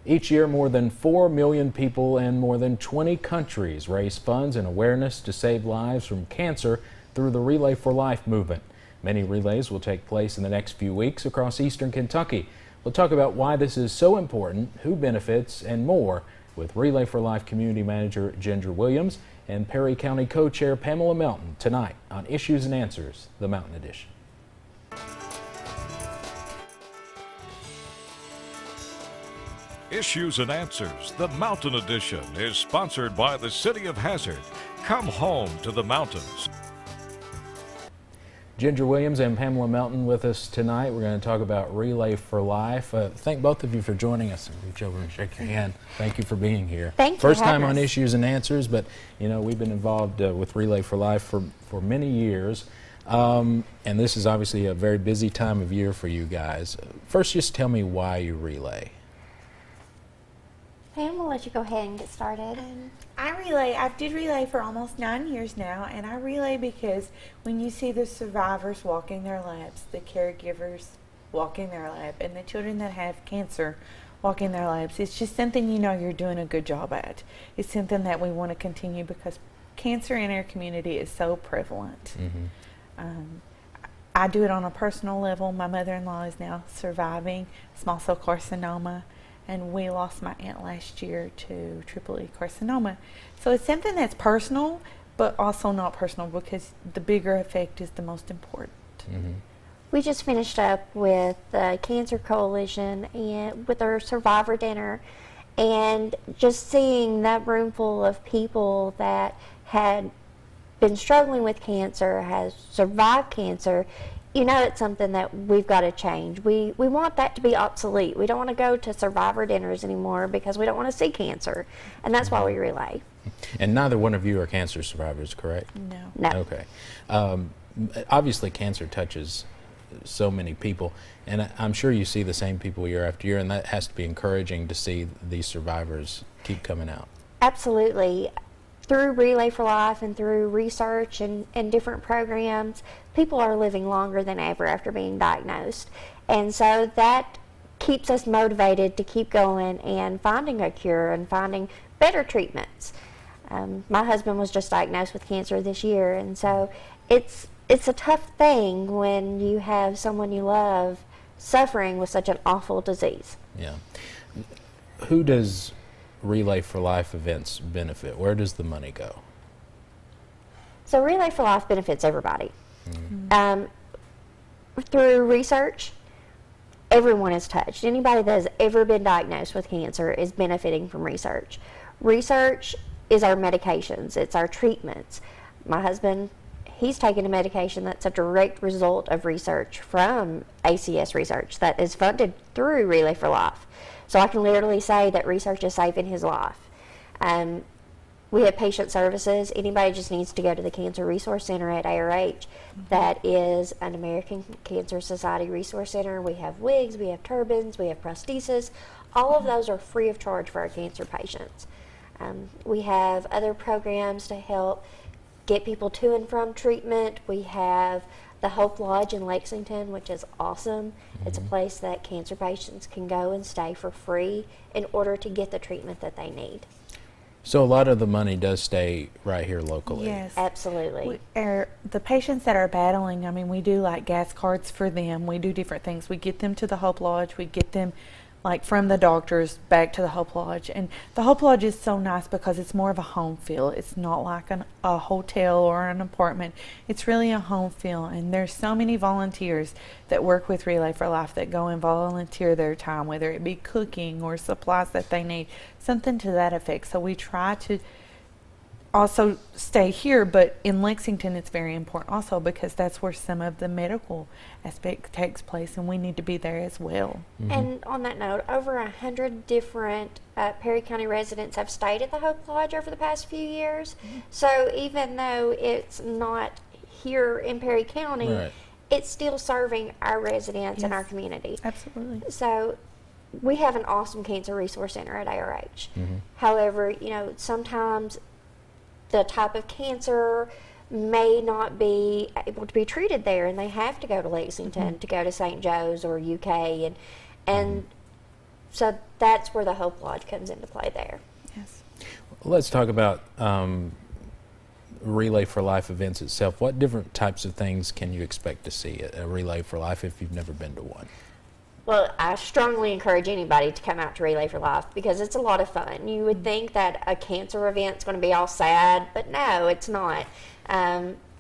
Each year, more than 4 million people in more than 20 countries raise funds and awareness to save lives from cancer through the Relay for Life movement. Many relays will take place in the next few weeks across eastern Kentucky. We'll talk about why this is so important, who benefits, and more with Relay for Life Community Manager Ginger Williams and Perry County Co-Chair Pamela Melton tonight on Issues and Answers, the Mountain Edition. Issues and Answers, the Mountain Edition, is sponsored by the City of Hazard. Come home to the mountains. Ginger Williams and Pamela Melton with us tonight. We're going to talk about Relay for Life. Thank both of you for joining us. Reach over and shake your hand. Thank you for being here. Thank you. First time on Issues and Answers, but you know we've been involved with Relay for Life for many years. And this is obviously a very busy time of year for you guys. First, just tell me why you relay. Pam, we'll let you go ahead and get started. I did relay for almost 9 years now, and I relay because when you see the survivors walking their laps, the caregivers walking their lap, and the children that have cancer walking their laps, it's just something you know you're doing a good job at. It's something that we want to continue because cancer in our community is so prevalent. I do it on a personal level. My mother-in-law is now surviving small cell carcinoma, and we lost my aunt last year to triple E carcinoma. So it's something that's personal, but also not personal because the bigger effect is the most important. We just finished up with the Cancer Coalition and with our survivor dinner, and just seeing that room full of people that had been struggling with cancer, has survived cancer, you know it's something that we've got to change. We want that to be obsolete. We don't want to go to survivor dinners anymore because we don't want to see cancer, and that's why we relay. And neither one of you are cancer survivors, correct? No. No. Okay. Obviously, cancer touches so many people, and I'm sure you see the same people year after year, and that has to be encouraging to see these survivors keep coming out. Absolutely. Through Relay for Life and through research and different programs, people are living longer than ever after being diagnosed. And so that keeps us motivated to keep going and finding a cure and finding better treatments. My husband was just diagnosed with cancer this year, and so it's a tough thing when you have someone you love suffering with such an awful disease. Yeah. Who does Relay for Life events benefit? Where does the money go? So Relay for Life benefits everybody. Through research, everyone is touched. Anybody that has ever been diagnosed with cancer is benefiting from research. Research is our medications. It's our treatments. My husband, he's taken a medication that's a direct result of research from ACS research that is funded through Relay for Life. So I can literally say that research is saving his life. We have patient services. Anybody just needs to go to the Cancer Resource Center at ARH. That is an American Cancer Society Resource Center. We have wigs, we have turbans, we have prosthesis. All of those are free of charge for our cancer patients. We have other programs to help get people to and from treatment. We have the Hope Lodge in Lexington, which is awesome. It's a place that cancer patients can go and stay for free in order to get the treatment that they need. So a lot of the money does stay right here locally. Yes. Absolutely. The patients that are battling, I mean, we do like gas cards for them. We do different things. We get them to the Hope Lodge. We get them like from the doctors back to the Hope Lodge. And the Hope Lodge is so nice because it's more of a home feel. It's not like a hotel or an apartment. It's really a home feel. And there's so many volunteers that work with Relay for Life that go and volunteer their time, whether it be cooking or supplies that they need, something to that effect. So we try to also stay here, but in Lexington it's very important also because that's where some of the medical aspect takes place, and we need to be there as well. And on that note, over 100 different Perry County residents have stayed at the Hope Lodge over the past few years. So even though it's not here in Perry County, it's still serving our residents and our community. Absolutely. So we have an awesome cancer resource center at ARH. However, you know, sometimes the type of cancer may not be able to be treated there, and they have to go to Lexington to go to St. Joe's or UK, and So that's where the Hope Lodge comes into play there. Yes. Let's talk about Relay for Life events itself. What different types of things can you expect to see at a Relay for Life if you've never been to one? Well, I strongly encourage anybody to come out to Relay for Life because it's a lot of fun. You would think that a cancer event's going to be all sad, but no, it's not.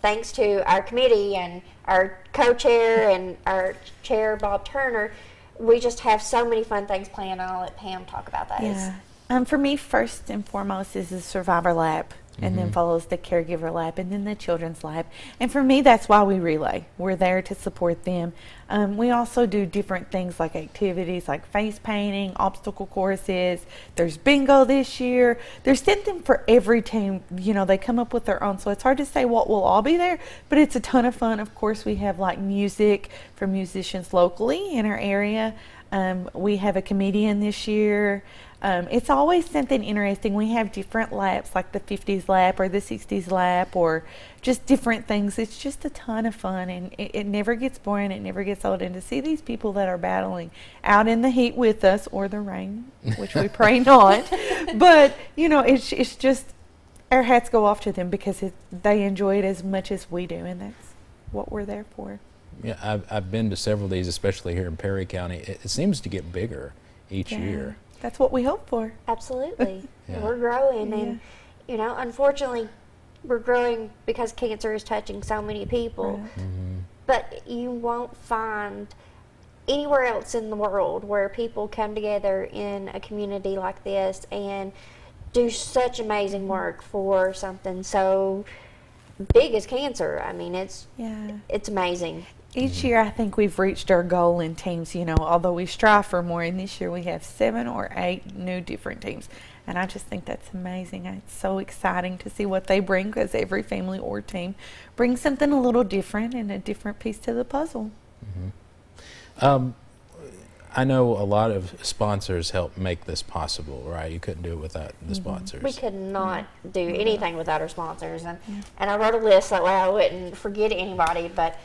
Thanks to our committee and our co-chair and our chair, Bob Turner, we just have so many fun things planned, and I'll let Pam talk about those. Yeah. For me, first and foremost is the Survivor Lab, and then follows the Caregiver Lab, and then the Children's Lab. And for me, that's why we relay. We're there to support them. We also do different things like activities like face painting, obstacle courses. There's bingo this year. There's something for every team. You know, they come up with their own, so it's hard to say what will all be there, but it's a ton of fun. Of course, we have like music from musicians locally in our area. We have a comedian this year. It's always something interesting. We have different laps, like the 50s lap or the 60s lap, or just different things. It's just a ton of fun, and it never gets boring. It never gets old. And to see these people that are battling out in the heat with us, or the rain, which we pray not, but you know, it's just, our hats go off to them because they enjoy it as much as we do, and that's what we're there for. Yeah, I've been to several of these, especially here in Perry County. It seems to get bigger each year. That's what we hope for. Absolutely. Yeah. We're growing, and you know, unfortunately, we're growing because cancer is touching so many people. Right. But you won't find anywhere else in the world where people come together in a community like this and do such amazing work for something so big as cancer. I mean, it's amazing. Each year, I think we've reached our goal in teams, you know, although we strive for more. And this year, we have 7 or 8 new different teams. And I just think that's amazing. It's so exciting to see what they bring, because every family or team brings something a little different and a different piece to the puzzle. I know a lot of sponsors help make this possible, right? You couldn't do it without the sponsors. We could not do anything without our sponsors. And I wrote a list that way I wouldn't forget anybody. But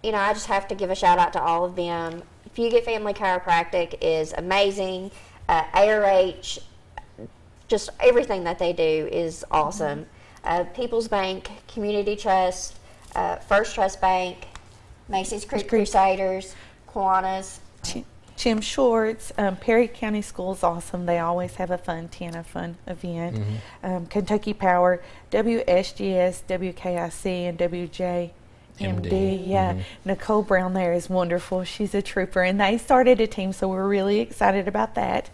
you know, I just have to give a shout out to all of them. Fugit Family Chiropractic is amazing. ARH, just everything that they do is awesome. People's Bank, Community Trust, First Trust Bank, Macy's Creek Crusaders, Kiwanis. Jim Shorts, Perry County Schools, awesome. They always have a fun event. Kentucky Power, WSGS, WKIC, and WJMD. Nicole Brown there is wonderful. She's a trooper, and they started a team, so we're really excited about that.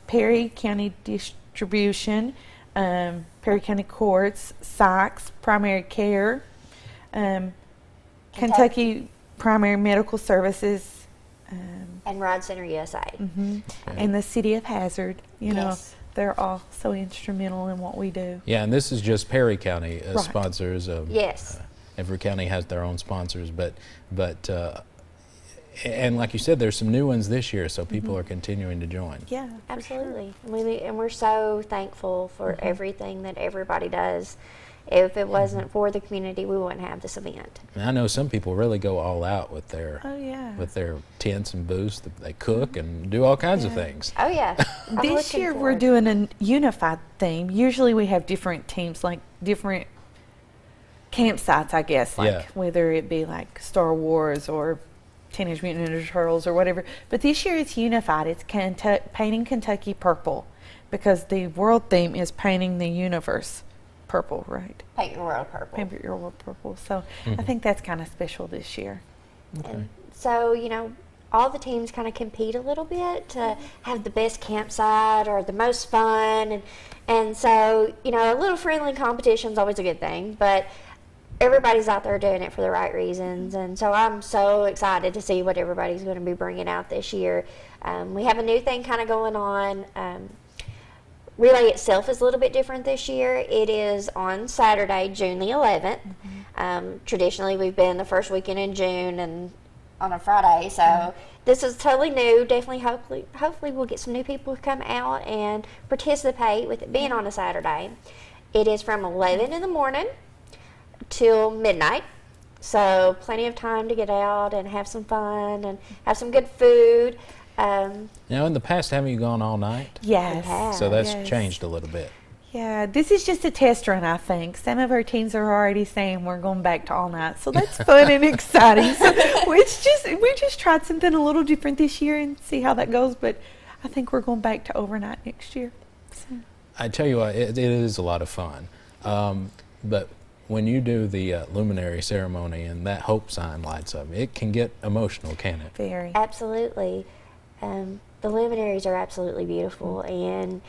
Perry County Distribution, Perry County Courts, Sykes Primary Care, Kentucky Primary Medical Services, and Ride Center USA. And the City of Hazard. You know, they're all so instrumental in what we do. Yeah, and this is just Perry County sponsors. Yes. Every county has their own sponsors, but and like you said, there's some new ones this year, so people are continuing to join. Yeah, absolutely. Sure. And we're so thankful for everything that everybody does. If it wasn't for the community, we wouldn't have this event. And I know some people really go all out with their with their tents and booths. They cook and do all kinds of things. Oh yeah. This year we're doing a unified theme. Usually we have different teams, like different campsites, I guess, like whether it be like Star Wars or Teenage Mutant Ninja Turtles or whatever. But this year it's unified. It's painting Kentucky purple, because the world theme is painting the universe purple, right? Paint your world purple. Paint your world purple. So I think that's kind of special this year. And so, you know, all the teams kind of compete a little bit to have the best campsite or the most fun. And so, you know, a little friendly competition is always a good thing, but everybody's out there doing it for the right reasons. And so I'm so excited to see what everybody's going to be bringing out this year. We have a new thing kind of going on. Relay itself is a little bit different this year. It is on Saturday, June the 11th. Traditionally, we've been the first weekend in June and on a Friday, so this is totally new. Definitely, hopefully we'll get some new people to come out and participate with it being on a Saturday. It is from 11 in the morning till midnight, so plenty of time to get out and have some fun and have some good food. Now, in the past, haven't you gone all night? Yes. have. So that's Yes. changed a little bit. Yeah, this is just a test run, I think. Some of our teams are already saying we're going back to all night, so that's fun and exciting. So we just tried something a little different this year and see how that goes. But I think we're going back to overnight next year. So. I tell you what, it is a lot of fun. But when you do the luminary ceremony and that hope sign lights up, it can get emotional, can it? Very. Absolutely. The luminaries are absolutely beautiful, and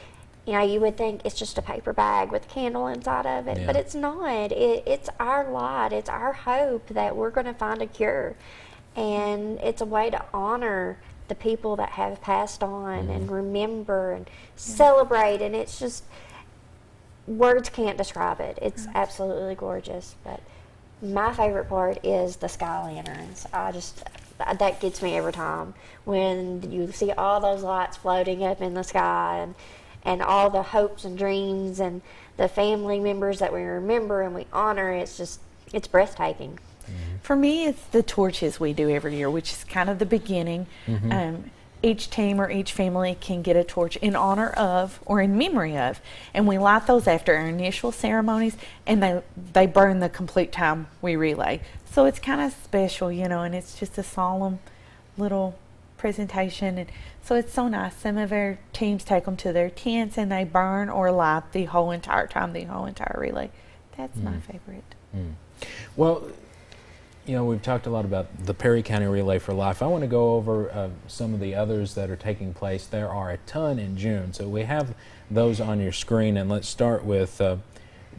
you know, you would think it's just a paper bag with a candle inside of it, but Yeah. it's not. It's our light. It's our hope that we're going to find a cure, and it's a way to honor the people that have passed on and remember and celebrate, and it's just, words can't describe it. It's absolutely gorgeous. But my favorite part is the sky lanterns. That gets me every time when you see all those lights floating up in the sky, and all the hopes and dreams and the family members that we remember and we honor. It's breathtaking. For me, it's the torches we do every year, which is kind of the beginning. Each team or each family can get a torch in honor of or in memory of, and we light those after our initial ceremonies, and they burn the complete time we relay. So it's kind of special, you know, and it's just a solemn little presentation, and so it's so nice. Some of our teams take them to their tents and they burn or light the whole entire time, the whole entire relay. That's my favorite. Well, you know, we've talked a lot about the Perry County Relay for Life. I want to go over some of the others that are taking place. There are a ton in June, so we have those on your screen, and let's start with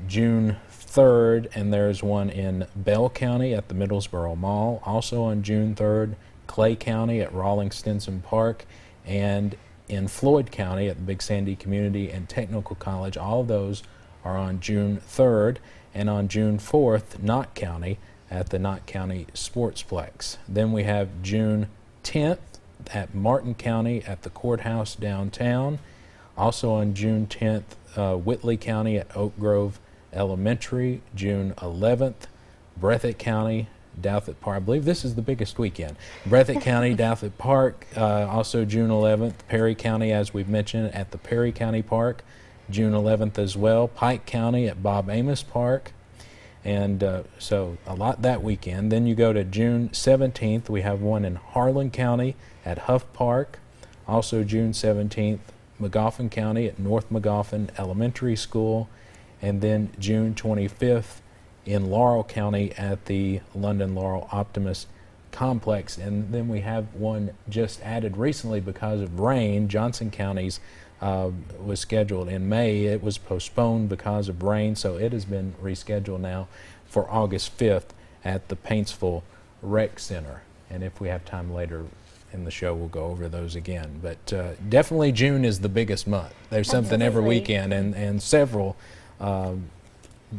June 3rd, and there's one in Bell County at the Middlesboro Mall. Also on June 3rd, Clay County at Rawlings Stinson Park, and in Floyd County at the Big Sandy Community and Technical College. All of those are on June 3rd, and on June 4th, Knott County at the Knott County Sportsplex. Then we have June 10th at Martin County at the courthouse downtown. Also on June 10th, Whitley County at Oak Grove Elementary. June 11th, Breathitt County, Douthit Park. I believe this is the biggest weekend. Breathitt County, Douthit Park. Also June 11th, Perry County, as we've mentioned, at the Perry County Park. June 11th as well, Pike County at Bob Amos Park. And so a lot that weekend. Then you go to June 17th, we have one in Harlan County at Huff Park. Also June 17th, Magoffin County at North Magoffin Elementary School. And then June 25th in Laurel County at the London Laurel Optimist Complex. And then we have one just added recently because of rain. Johnson County's was scheduled in May. It was postponed because of rain, so it has been rescheduled now for August 5th at the Paintsville Rec Center. And if we have time later in the show, we'll go over those again. But definitely June is the biggest month. There's something every Absolutely. weekend, and several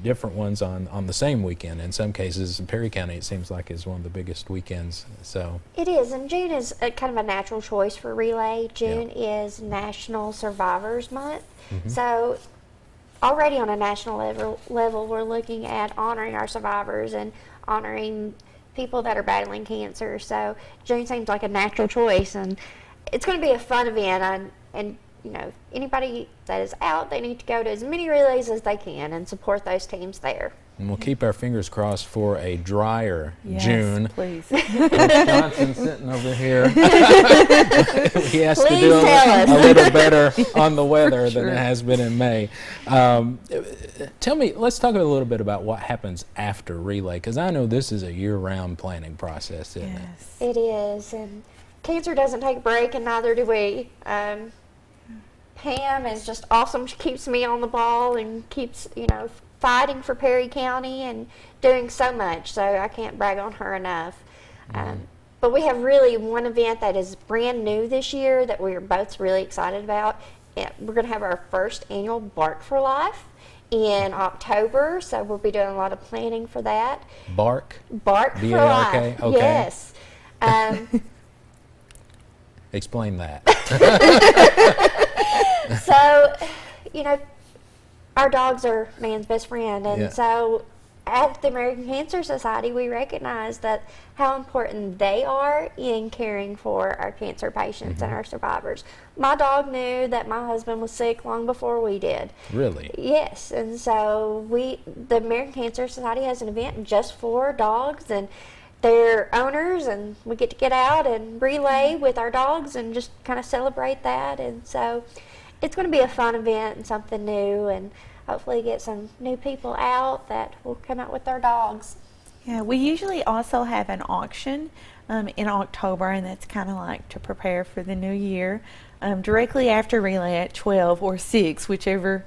different ones on the same weekend. In some cases, in Perry County, it seems like is one of the biggest weekends. So It is, and June is kind of a natural choice for relay. June is National Survivors Month, so already on a national level, we're looking at honoring our survivors and honoring people that are battling cancer. So June seems like a natural choice, and it's going to be a fun event. And you know, anybody that is out, they need to go to as many relays as they can and support those teams there. and we'll keep our fingers crossed for a drier Yes, June. please. Coach Johnson sitting over here. He has to Please do tell us. a little better on the weather than sure. it has been in May. Tell me, let's talk a little bit about what happens after relay, because I know this is a year-round planning process, isn't it? Yes. It is, and cancer doesn't take a break, and neither do we. Pam is just awesome. She keeps me on the ball and keeps, you know, fighting for Perry County and doing so much. So I can't brag on her enough. But we have really one event that is brand new this year that we're both really excited about. We're going to have our first annual Bark for Life in October, so we'll be doing a lot of planning for that. Bark? Bark for B-A-R-K? Life. Okay. Yes. Explain that. So, you know, our dogs are man's best friend, and Yeah. so at the American Cancer Society, we recognize that how important they are in caring for our cancer patients and our survivors. My dog knew that my husband was sick long before we did. Really? Yes, and so the American Cancer Society has an event just for dogs and their owners, and we get to get out and relay with our dogs and just kind of celebrate that. And so it's going to be a fun event and something new, and hopefully get some new people out that will come out with their dogs. Yeah, we usually also have an auction in October, and that's kind of like to prepare for the new year. Directly after relay at 12 or 6, whichever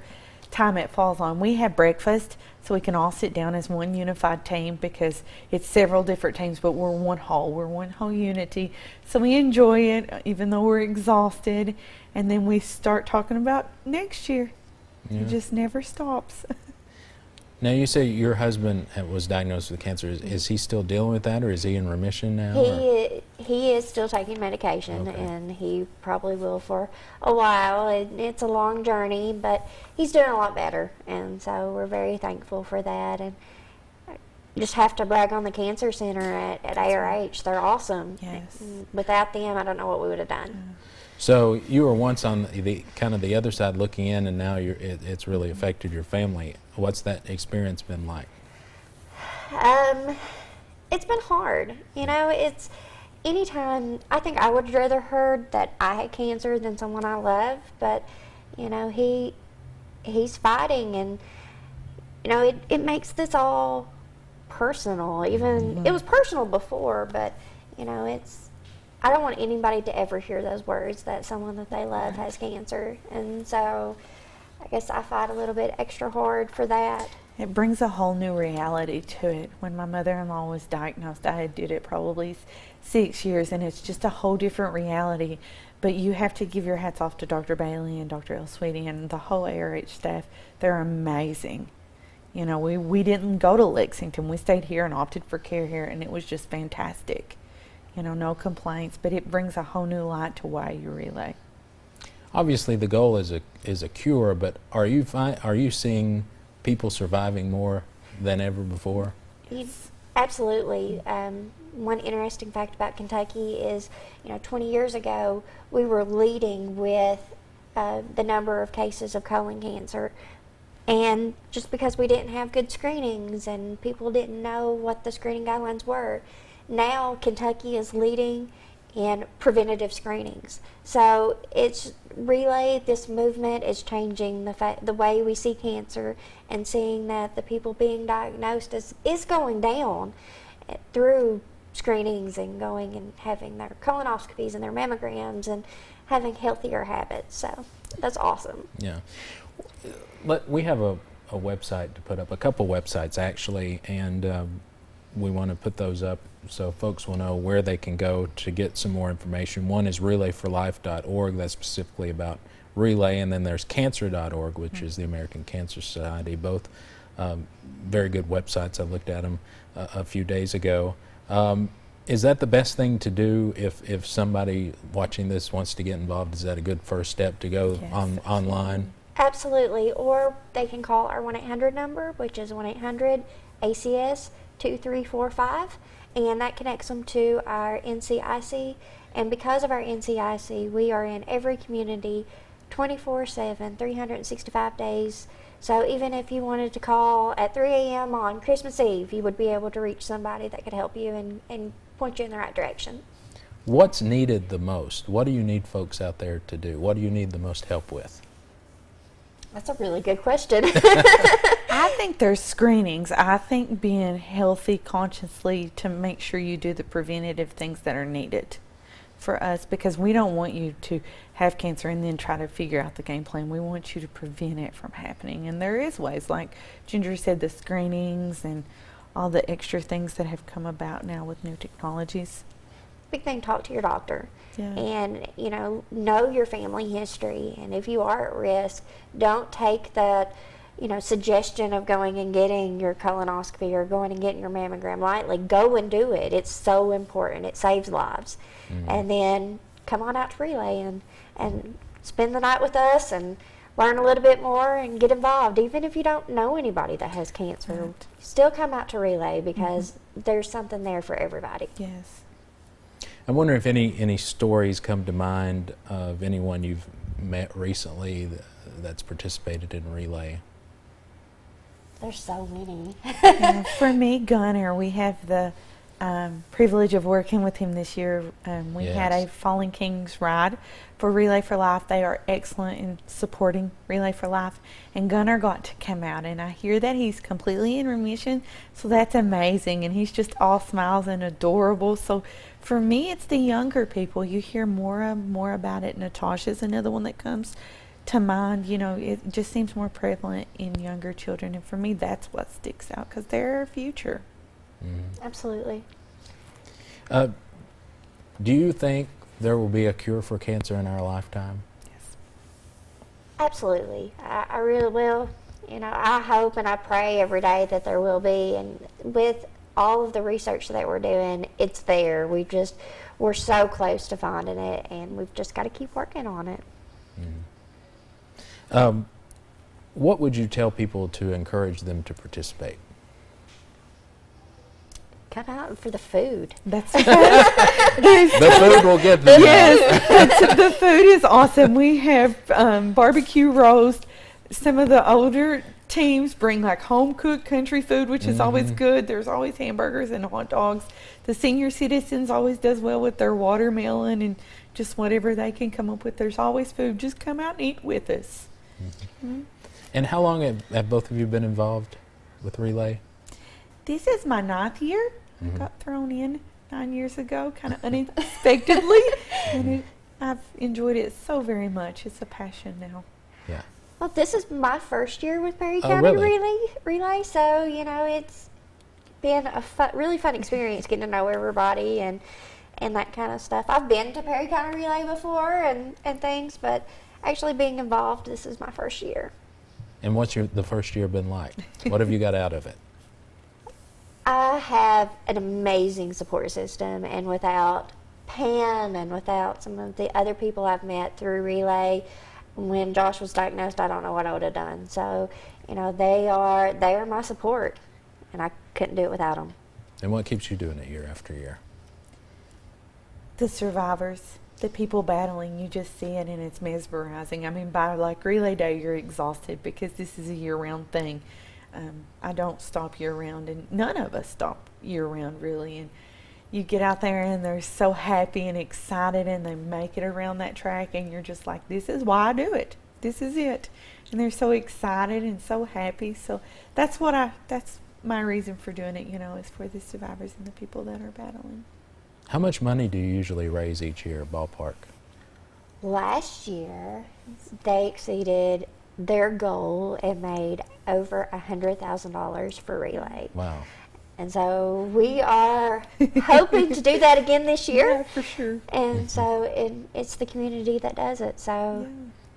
time it falls on, we have breakfast so we can all sit down as one unified team, because it's several different teams, but we're one whole unity. So we enjoy it even though we're exhausted, and then we start talking about next year. Yeah. It just never stops. Now, you say your husband was diagnosed with cancer. Is he still dealing with that, or is he in remission now? He is still taking medication, Okay. and he probably will for a while. It's a long journey, but he's doing a lot better, and so we're very thankful for that. And I just have to brag on the Cancer Center at ARH. They're awesome. Yes. Without them, I don't know what we would have done. So you were once on the kind of the other side looking in, and now it's really affected your family. What's that experience been like? It's been hard. You know, it's anytime, I think I would rather heard that I had cancer than someone I love, but, you know, he's fighting, and, you know, it makes this all personal. Even, it was personal before, but, you know, I don't want anybody to ever hear those words that someone that they love has cancer, and so I guess I fight a little bit extra hard for that. It brings a whole new reality to it. When my mother-in-law was diagnosed, I did it probably 6 years, and it's just a whole different reality. But you have to give your hats off to Dr. Bailey and Dr. El Sweetie and the whole ARH staff. They're amazing. You know, we didn't go to Lexington. We stayed here and opted for care here, and it was just fantastic. You know, no complaints, but it brings a whole new light to why you relay. Obviously, the goal is a cure, but are you seeing people surviving more than ever before? Absolutely. One interesting fact about Kentucky is, you know, 20 years ago, we were leading with the number of cases of colon cancer. And just because we didn't have good screenings and people didn't know what the screening guidelines were, now Kentucky is leading in preventative screenings. So it's relay, this movement is changing the way we see cancer, and seeing that the people being diagnosed is going down through screenings and going and having their colonoscopies and their mammograms and having healthier habits. So that's awesome. Yeah. We have a website to put up, a couple websites actually, and we want to put those up so folks will know where they can go to get some more information. One is relayforlife.org, that's specifically about relay, and then there's cancer.org, which is the American Cancer Society. Both very good websites. I looked at them a few days ago. Is that the best thing to do if somebody watching this wants to get involved? Is that a good first step to go online? Absolutely. Or they can call our 1-800 number, which is 1-800-ACS-2345, and that connects them to our NCIC. And because of our NCIC, we are in every community 24/7, 365 days. So even if you wanted to call at 3 a.m. on Christmas Eve, you would be able to reach somebody that could help you and point you in the right direction. What's needed the most? What do you need folks out there to do? What do you need the most help with? That's a really good question. I think there's screenings. I think being healthy consciously to make sure you do the preventative things that are needed for us, because we don't want you to have cancer and then try to figure out the game plan. We want you to prevent it from happening. And there is ways, like Ginger said, the screenings and all the extra things that have come about now with new technologies. Big thing, talk to your doctor. Yeah. And, you know your family history. And if you are at risk, don't take the, suggestion of going and getting your colonoscopy or going and getting your mammogram lightly. Go and do it. It's so important. It saves lives. Mm-hmm. And then come on out to Relay and spend the night with us and learn a little bit more and get involved. Even if you don't know anybody that has cancer, Right. still come out to Relay because there's something there for everybody. Yes. I wonder if any stories come to mind of anyone you've met recently that's participated in Relay. There's so many. For me, Gunner, we have the privilege of working with him this year. We had a Yes. Fallen Kings ride for Relay for Life. They are excellent in supporting Relay for Life. And Gunner got to come out, and I hear that he's completely in remission, so that's amazing. And he's just all smiles and adorable. So for me, it's the younger people. You hear more about it. Natasha's another one that comes to mind. You know, it just seems more prevalent in younger children. And for me, that's what sticks out because they're our future. Absolutely. Do you think there will be a cure for cancer in our lifetime? Yes. Absolutely. I really will. You know, I hope and I pray every day that there will be. And with all of the research that we're doing, it's there. We're so close to finding it, and we've just got to keep working on it. What would you tell people to encourage them to participate? Come out for the food. That's The food will get them. yes. The food is awesome. We have barbecue roast. Some of the older teams bring like home cooked country food, which is always good. There's always hamburgers and hot dogs. The senior citizens always does well with their watermelon and just whatever they can come up with. There's always food. Just come out and eat with us. And how long have both of you been involved with Relay? This is my 9th year. Got thrown in 9 years ago, kind of unexpectedly, and I've enjoyed it so very much. It's a passion now. Yeah. Well, this is my first year with Perry Oh, County really? Relay, so you know it's been a really fun experience getting to know everybody and that kind of stuff. I've been to Perry County Relay before and things, but actually being involved, this is my first year. And what's the first year been like? What have you got out of it? I have an amazing support system, and without Pam and without some of the other people I've met through Relay, when Josh was diagnosed, I don't know what I would have done. So, you know, they are my support, and I couldn't do it without them. And what keeps you doing it year after year? The survivors, the people battling, you just see it and it's mesmerizing. I mean, by like Relay Day, you're exhausted because this is a year-round thing. I don't stop year-round, and none of us stop year-round really. And you get out there and they're so happy and excited, and they make it around that track, and you're just like, this is why I do it. This is it. And they're so excited and so happy. So that's my reason for doing it, you know, is for the survivors and the people that are battling. How much money do you usually raise each year, ballpark? Last year, they exceeded their goal and made over $100,000 for Relay. Wow. And so we are hoping to do that again this year. Yeah, for sure. And so it's the community that does it. So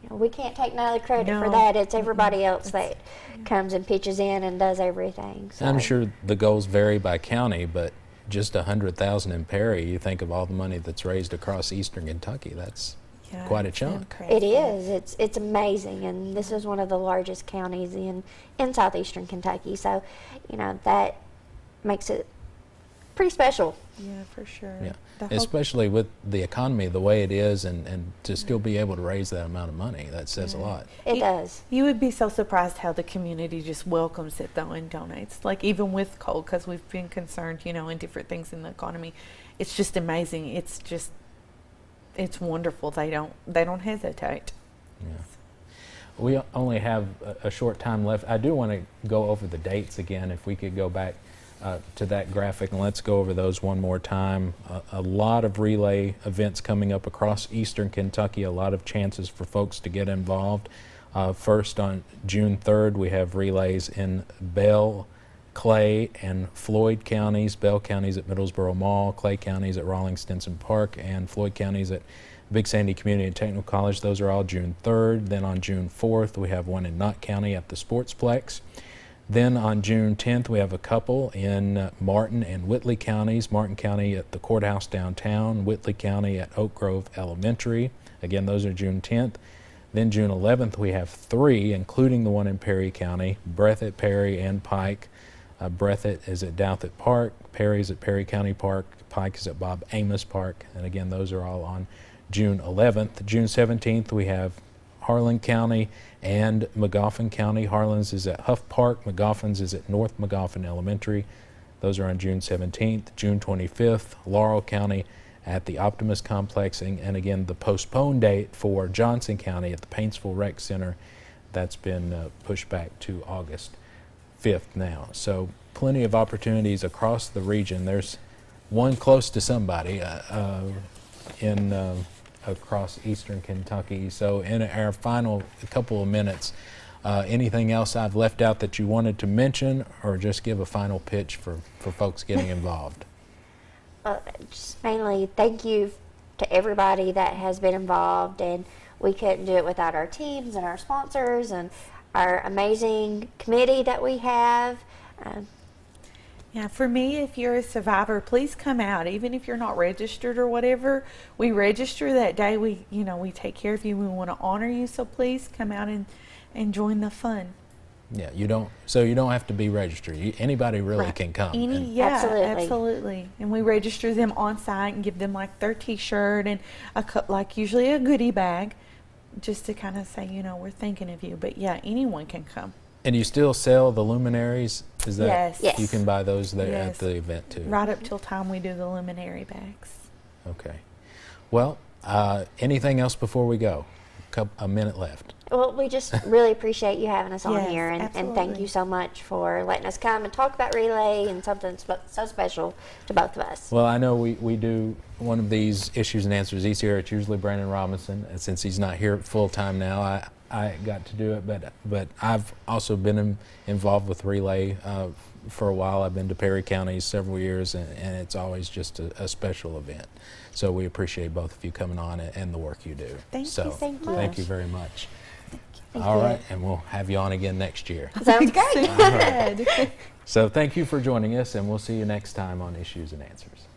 you know, we can't take none of the credit for No. that. It's everybody else that comes and pitches in and does everything. So. I'm sure the goals vary by county, but just $100,000 in Perry, you think of all the money that's raised across eastern Kentucky, that's Yeah, quite a it's chunk. It impressive. is. It's amazing, and this is one of the largest counties in southeastern Kentucky. So, you know, that makes it pretty special. Yeah, for sure. Yeah, The whole- especially with the economy the way it is, and to still be able to raise that amount of money, that says a lot. It You- does. You would be so surprised how the community just welcomes it though and donates. Like even with coal, because we've been concerned, you know, in different things in the economy. It's just amazing. It's wonderful. They don't hesitate. Yeah. We only have a short time left. I do want to go over the dates again, if we could go back to that graphic, and let's go over those one more time. A lot of relay events coming up across eastern Kentucky, a lot of chances for folks to get involved. First, on June 3rd, we have relays in Bell, Clay, and Floyd counties. Bell county's at Middlesboro Mall, Clay county's at Rawlings Stinson Park, and Floyd county's at Big Sandy Community and Technical College. Those are all June 3rd. Then on June 4th, we have one in Knott County at the Sportsplex. Then on June 10th, we have a couple in Martin and Whitley counties. Martin County at the courthouse downtown, Whitley County at Oak Grove Elementary. Again, those are June 10th. Then June 11th, we have 3, including the one in Perry County, Breathitt, Perry, and Pike. Breathitt is at Douthit Park, Perry's at Perry County Park, Pike is at Bob Amos Park, and again, those are all on June 11th. June 17th, we have Harlan County and Magoffin County. Harlan's is at Huff Park, Magoffin's is at North Magoffin Elementary. Those are on June 17th. June 25th, Laurel County at the Optimus Complex, and again, the postponed date for Johnson County at the Paintsville Rec Center, that's been pushed back to August 5th now. So plenty of opportunities across the region. There's one close to somebody across eastern Kentucky. So in our final couple of minutes, anything else I've left out that you wanted to mention, or just give a final pitch for folks getting involved? Just mainly thank you to everybody that has been involved, and we couldn't do it without our teams and our sponsors and our amazing committee that we have. Yeah, for me, if you're a survivor, please come out. Even if you're not registered or whatever, we register that day. We take care of you. We want to honor you. So please come out and join the fun. Yeah, you don't have to be registered. Anybody really can come. Absolutely. And we register them on site and give them like their T-shirt and usually a goodie bag, just to kind of say, we're thinking of you. But yeah, anyone can come. And you still sell the luminaries? Is that Yes. you can buy those there Yes. at the event too? Right up till time we do the luminary bags. Okay. Well, anything else before we go? A minute left. Well, we just really appreciate you having us on Yes, here, and thank absolutely. you so much for letting us come and talk about relay and something so special to both of us. Well, I know we do one of these issues and answers each year. It's usually Brandon Robinson, and since he's not here full time now, I got to do it. But I've also been involved with relay for a while. I've been to Perry County several years, and it's always just a special event. So we appreciate both of you coming on and the work you do. Thank you so, so much. Thank you very much. Thank All you. right, and we'll have you on again next year. Sounds great. Good. So thank you for joining us, and we'll see you next time on Issues and Answers.